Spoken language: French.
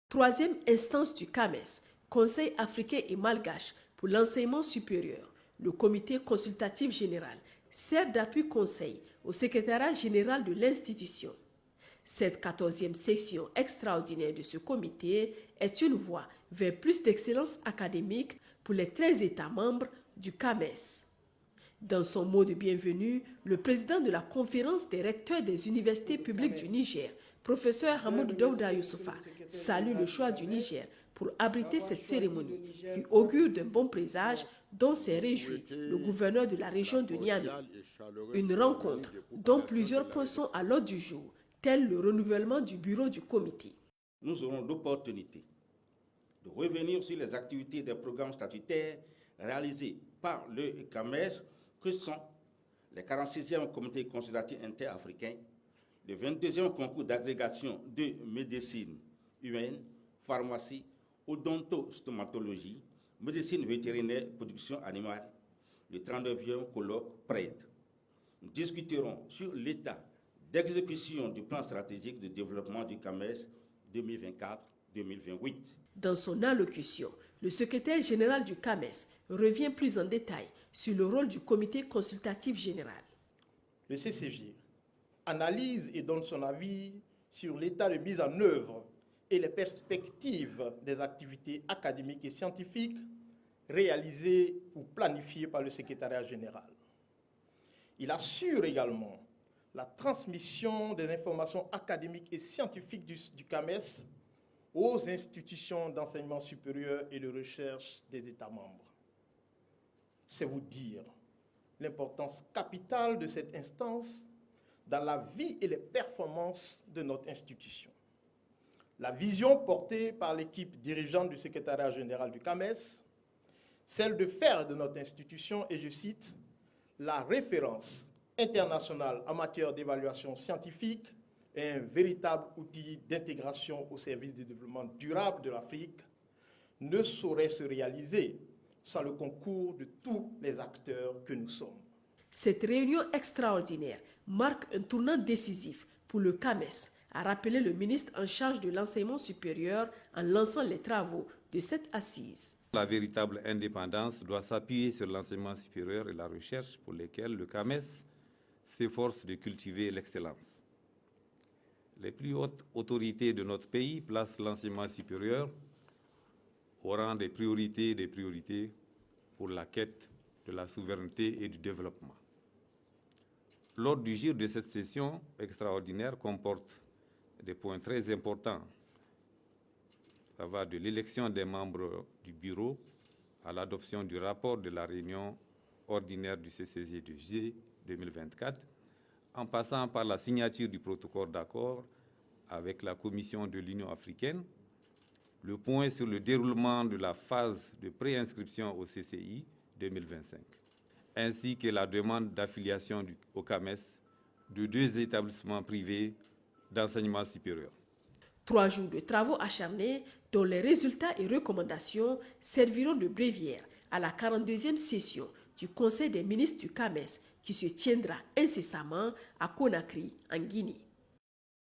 Troisième instance du CAMES, Conseil africain et malgache pour l'enseignement supérieur. Le comité consultatif général sert d'appui conseil au secrétariat général de l'institution. Cette 14e session extraordinaire de ce comité est une voie vers plus d'excellence académique pour les 13 États membres du CAMES. Dans son mot de bienvenue, le président de la conférence des recteurs des universités publiques du Niger, professeur Hamoud Daouda Youssoufa, salue le choix du Niger pour abriter cette cérémonie qui augure d'un bon présage dont s'est réjoui le gouverneur de la région de Niamey. Une rencontre dont plusieurs points sont à l'ordre du jour, tel le renouvellement du bureau du comité. Nous aurons l'opportunité de revenir sur les activités des programmes statutaires réalisés par le CAMES, que sont les 46e comités consultatifs interafricains, le 22e concours d'agrégation de médecine humaine, pharmacie, odontostomatologie, médecine vétérinaire, production animale, le 39e colloque PRED. Nous discuterons sur l'état d'exécution du plan stratégique de développement du CAMES 2024-2028. Dans son allocution, le secrétaire général du CAMES revient plus en détail sur le rôle du comité consultatif général. Le CCG analyse et donne son avis sur l'état de mise en œuvre et les perspectives des activités académiques et scientifiques réalisées ou planifiées par le secrétariat général. Il assure également la transmission des informations académiques et scientifiques du CAMES aux institutions d'enseignement supérieur et de recherche des États membres. C'est vous dire l'importance capitale de cette instance dans la vie et les performances de notre institution. La vision portée par l'équipe dirigeante du secrétariat général du CAMES, celle de faire de notre institution, et je cite, la référence internationale en matière d'évaluation scientifique et un véritable outil d'intégration au service du développement durable de l'Afrique, ne saurait se réaliser sans le concours de tous les acteurs que nous sommes. Cette réunion extraordinaire marque un tournant décisif pour le CAMES, a rappelé le ministre en charge de l'enseignement supérieur en lançant les travaux de cette assise. La véritable indépendance doit s'appuyer sur l'enseignement supérieur et la recherche pour lesquels le CAMES s'efforce de cultiver l'excellence. Les plus hautes autorités de notre pays placent l'enseignement supérieur au rang des priorités pour la quête de la souveraineté et du développement. L'ordre du jour de cette session extraordinaire comporte des points très importants. Ça va de l'élection des membres du bureau à l'adoption du rapport de la réunion ordinaire du CCG de juillet 2024, en passant par la signature du protocole d'accord avec la Commission de l'Union africaine, le point sur le déroulement de la phase de préinscription au CCI 2025, ainsi que la demande d'affiliation au CAMES de 2 établissements privés d'enseignement supérieur. 3 jours de travaux acharnés dont les résultats et recommandations serviront de bréviaire à la 42e session du Conseil des ministres du CAMES qui se tiendra incessamment à Conakry, en Guinée.